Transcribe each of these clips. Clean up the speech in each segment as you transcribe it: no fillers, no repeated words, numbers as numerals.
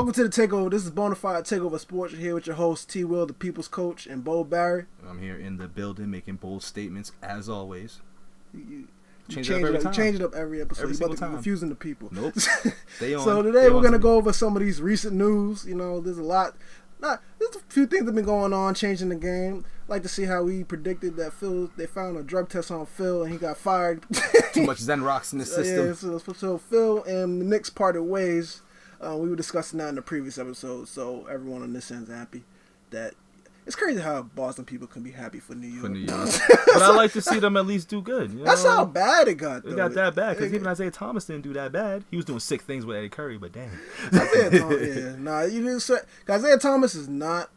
Welcome to the Takeover. This is Bonafide Takeover Sports. You're here with your host, T-Wil, the People's Coach, and Bold Barry. I'm here in the building making bold statements, as always. You change it up every episode. Every single time. Confusing the people. Nope. Stay on. So today we're going to go over some of these recent news. You know, there's a few things that have been going on, changing the game. I'd like to see how we predicted that they found a drug test on Phil and he got fired. Too much Zen rocks in the system. Yeah, so Phil and the Knicks parted ways. We were discussing that in the previous episode, so everyone on this end's happy. That it's crazy how Boston people can be happy for New York. But I like to see them at least do good. You know? That's how bad it got. Though. It got that bad because even Isaiah Thomas didn't do that bad. He was doing sick things with Eddie Curry, but damn. You didn't say Isaiah Thomas is not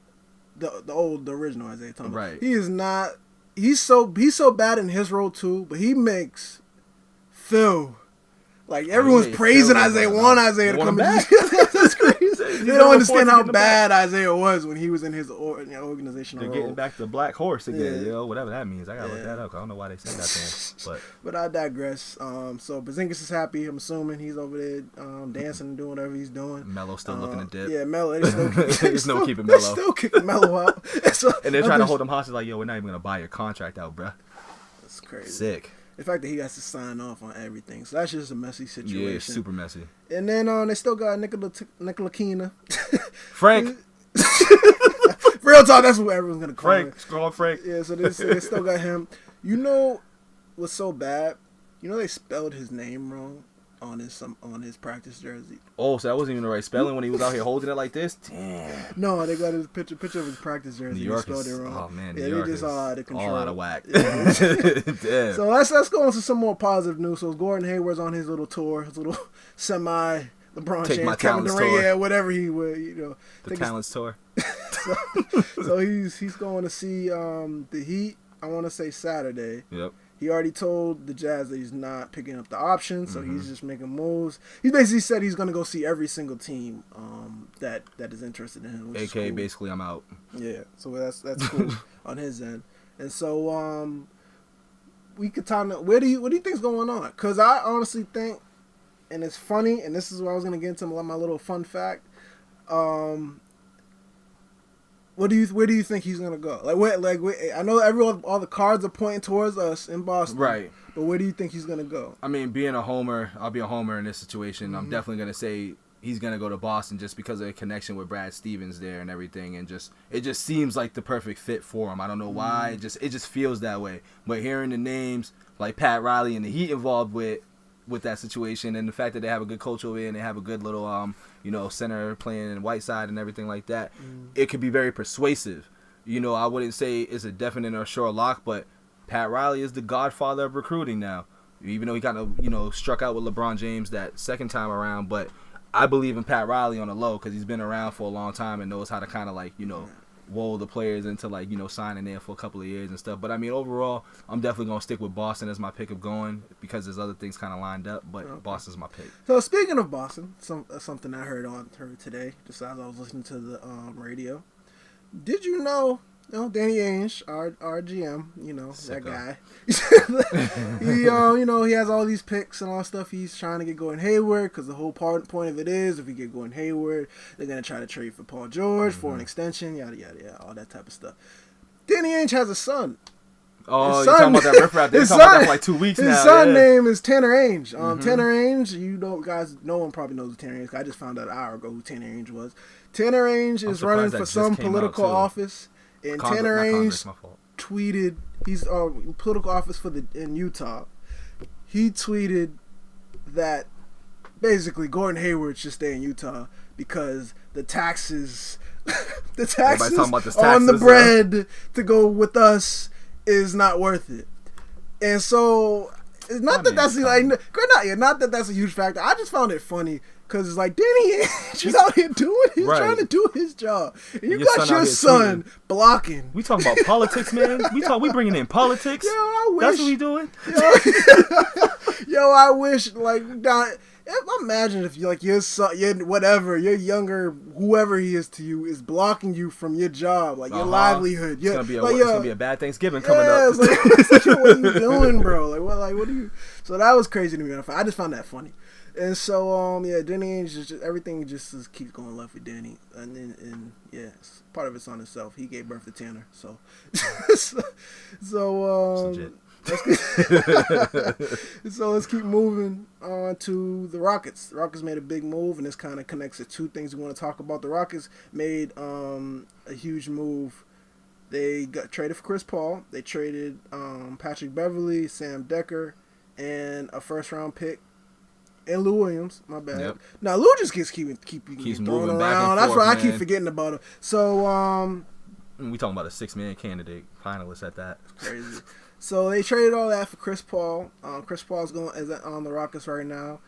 the original Isaiah Thomas. Right. He is not. He's so bad in his role too, but he makes Phil. Like, everyone's praising Isaiah, Isaiah to come back. That's crazy. They don't understand how bad Isaiah was when he was in his organizational role. They're getting back to Black Horse again, whatever that means. I gotta look that up. I don't know why they say that to him. But I digress. So Porzingis is happy. I'm assuming he's over there dancing and doing whatever he's doing. Melo still looking to dip. Yeah, Melo. They're still keeping Melo. They're still kicking Melo out. And they're trying to hold him hostage like, yo, we're not even going to buy your contract out, bruh. That's crazy. Sick. The fact that he has to sign off on everything. So that's just a messy situation. Yeah, super messy. And then they still got Nikola Kina. Frank. Real talk, that's what everyone's going to call Frank. him. Scroll Frank. Yeah, so they still got him. You know what's so bad? You know they spelled his name wrong on his practice jersey. Oh, so that wasn't even the right spelling when he was out here holding it like this? Damn. No, they got his picture of his practice jersey. New York spelled it wrong. Oh, man. Yeah, New York they just all out of control. All out of whack. Yeah. Damn. So let's go into some more positive news. So Gordon Hayward's on his little tour, his little semi LeBron James, Kevin Durant, yeah, whatever he would, The talents tour. so he's going to see the Heat. I want to say Saturday. Yep. He already told the Jazz that he's not picking up the option, so he's just making moves. He basically said he's going to go see every single team that is interested in him. Which AKA, cool. basically, I'm out. Yeah, so that's cool on his end. And so we could talk. What do you think's going on? Because I honestly think, and it's funny, and this is where I was going to get into my little fun fact. Where do you think he's gonna go? I know all the cards are pointing towards us in Boston, right? But where do you think he's gonna go? I mean, being a homer, I'll be a homer in this situation. I'm definitely gonna say he's gonna go to Boston just because of the connection with Brad Stevens there and everything, and it just seems like the perfect fit for him. I don't know why, it just feels that way. But hearing the names like Pat Riley and the Heat involved with that situation, and the fact that they have a good coach over there and they have a good little center playing in Whiteside and everything like that, it could be very persuasive. I wouldn't say it's a definite or sure lock, but Pat Riley is the godfather of recruiting now. Even though he kind of struck out with LeBron James that second time around, but I believe in Pat Riley on the low because he's been around for a long time and knows how to kind of woo the players into signing there for a couple of years and stuff. But I mean, overall, I'm definitely gonna stick with Boston as my pick of going because there's other things kind of lined up. But Boston's my pick. So speaking of Boston, something I heard today, just as I was listening to the radio. Did you know? Danny Ainge, our GM, that guy. He has all these picks and all that stuff. He's trying to get Gordon Hayward because the whole point of it is if we get Gordon Hayward, they're gonna try to trade for Paul George for an extension, yada yada yada, all that type of stuff. Danny Ainge has a son. Oh, you're talking about that riffraff. They've been talking about that for like 2 weeks now. His son name is Tanner Ainge. Tanner Ainge, guys, no one probably knows who Tanner Ainge. I just found out an hour ago who Tanner Ainge was. Tanner Ainge is running for some political office. And Tanner Ainge tweeted, he's political office in Utah. He tweeted that basically Gordon Hayward should stay in Utah because the taxes on the bread to go with us is not worth it. And so it's not that that's a huge factor. I just found it funny. Because it's like, Danny Ainge is out here trying to do his job. And you got your son blocking. We talking about politics, man. We bringing in politics. Yo, I wish. That's what we doing? Yo, I wish, Imagine if your son, your younger, whoever he is to you, is blocking you from your job, like your livelihood. It's gonna be a bad Thanksgiving coming up. It's like, what are you doing, bro? What are you? So that was crazy to me. I just found that funny. And so, Danny Ainge, everything just keeps going left with Danny. And part of it's on himself. He gave birth to Tanner. So, let's keep moving on to the Rockets. The Rockets made a big move, and this kind of connects to two things we want to talk about. The Rockets made a huge move. They got traded for Chris Paul. They traded Patrick Beverley, Sam Decker, and a first-round pick. And Lou Williams, my bad. Yep. Now Lou just keeps thrown around. That's why I keep forgetting about him. So we talking about a 6-man candidate finalist at that. It's crazy. So they traded all that for Chris Paul. Chris Paul is on the Rockets right now,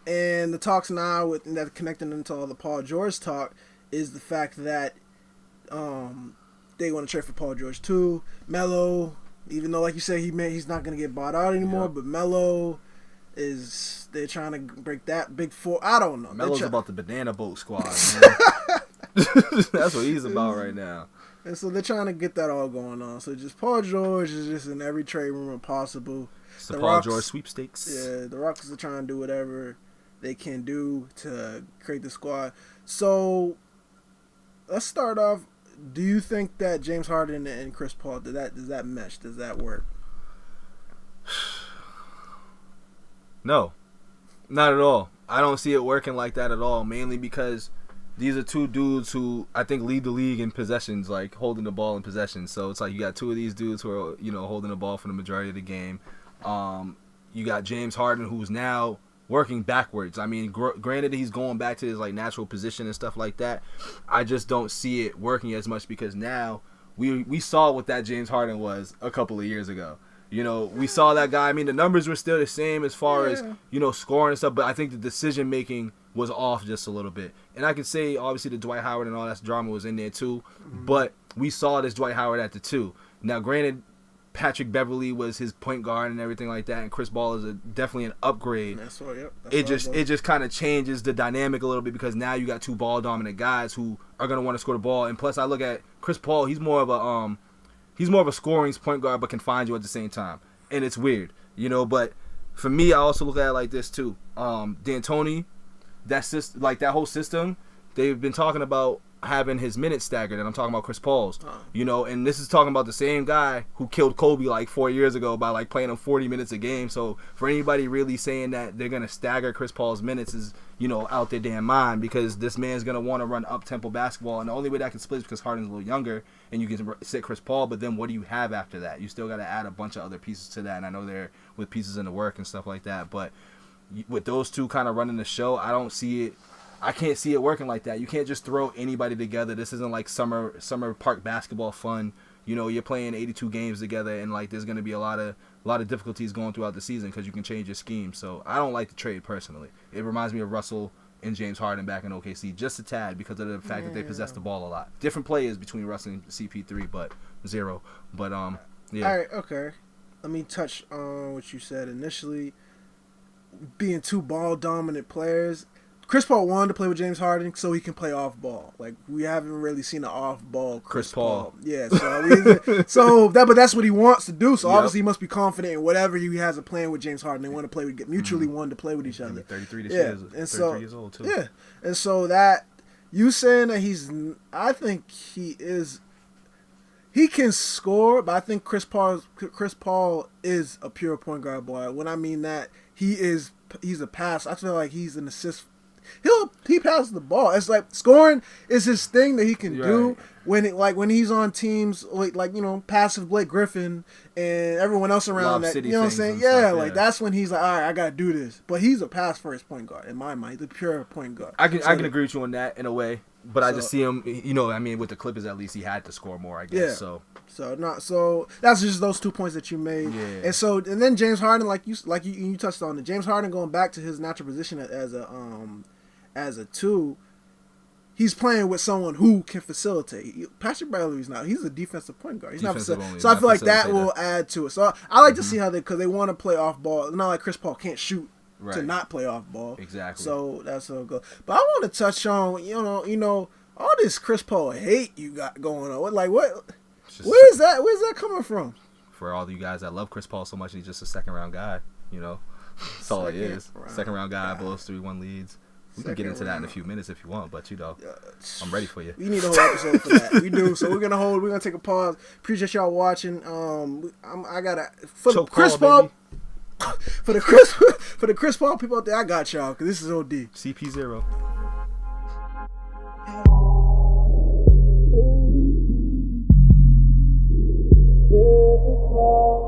and the talks now that connecting into all the Paul George talk is the fact that they want to trade for Paul George too. Melo, even though like you said he's not going to get bought out anymore, but Melo. They're trying to break that big four. I don't know. Melo's about the banana boat squad, man. That's what he's about right now. And so they're trying to get that all going on. So just Paul George is just in every trade rumor possible. It's the Paul George sweepstakes. Yeah, the Rockets are trying to do whatever they can do to create the squad. So let's start off. Do you think that James Harden and Chris Paul, does that mesh? Does that work? No, not at all. I don't see it working like that at all, mainly because these are two dudes who I think lead the league in possessions, like holding the ball in possessions. So it's like you got two of these dudes who are, holding the ball for the majority of the game. You got James Harden, who's now working backwards. I mean, granted he's going back to his like natural position and stuff like that. I just don't see it working as much because now we saw what that James Harden was a couple of years ago. We saw that guy. I mean, the numbers were still the same as far as, scoring and stuff, but I think the decision-making was off just a little bit. And I could say, obviously, the Dwight Howard and all that drama was in there, too, but we saw this Dwight Howard at the 2. Now, granted, Patrick Beverley was his point guard and everything like that, and Chris Paul is definitely an upgrade. It just kind of changes the dynamic a little bit because now you got two ball-dominant guys who are going to want to score the ball. And plus, I look at Chris Paul, he's more of a scoring point guard, but can find you at the same time. And it's weird, but for me, I also look at it like this too. D'Antoni, that whole system, they've been talking about having his minutes staggered, and I'm talking about Chris Paul's, and this is talking about the same guy who killed Kobe like 4 years ago by like playing him 40 minutes a game. So for anybody really saying that they're going to stagger Chris Paul's minutes is, out their damn mind because this man's going to want to run up-tempo basketball, and the only way that can split is because Harden's a little younger and you can sit Chris Paul, but then what do you have after that? You still got to add a bunch of other pieces to that, and I know they're with pieces in the work and stuff like that, but with those two kind of running the show, I don't see it. I can't see it working like that. You can't just throw anybody together. This isn't like summer park basketball fun. You're playing 82 games together, and like there's going to be a lot of difficulties going throughout the season because you can change your scheme. So I don't like the trade personally. It reminds me of Russell and James Harden back in OKC just a tad because of the fact that they possess the ball a lot. Different players between Russell and CP3, but zero. But yeah. All right, okay. Let me touch on what you said initially. Being two ball dominant players. Chris Paul wanted to play with James Harden so he can play off ball. Like we haven't really seen an off ball Chris Paul. Yeah, so but that's what he wants to do. So obviously he must be confident in whatever he has a plan with James Harden. They want to play with mutually wanted to play with each other. 33 this year. And 33 years old too. Yeah, and so that you saying that I think he is. He can score, but I think Chris Paul is a pure point guard boy. When I mean that, he's a pass. I feel like he's an assist. He passes the ball. It's like scoring is his thing that he can do when he's on teams like passive Blake Griffin and everyone else around that. You know what I'm saying? Yeah, like that's when he's like, all right, I gotta do this. But he's a pass first point guard in my mind. He's a pure point guard. I can agree with you on that in a way. But I just see him, with the Clippers at least he had to score more, I guess. Yeah. So that's just those 2 points that you made. Yeah. And then James Harden, like you touched on it. James Harden going back to his natural position as a 2, he's playing with someone who can facilitate. Patrick Beverley's not. He's a defensive point guard. He's not facilitating. So I feel like that will add to it. So I like to see how because they want to play off ball. Not like Chris Paul can't shoot to not play off ball. Exactly. So that's how it goes. But I want to touch on, you know, all this Chris Paul hate you got going on. Like, what? Where's that coming from? For all you guys that love Chris Paul so much, he's just a second round guy. You know, that's all he is. Second round guy, blows 3-1 leads. We can get into that in a few minutes if you want, but I'm ready for you. We need a whole episode for that. We do. So we're gonna take a pause. Appreciate y'all watching. I gotta for the Chris Paul. For the Chris Paul people out there, I got y'all because this is OD. CP0. Oh,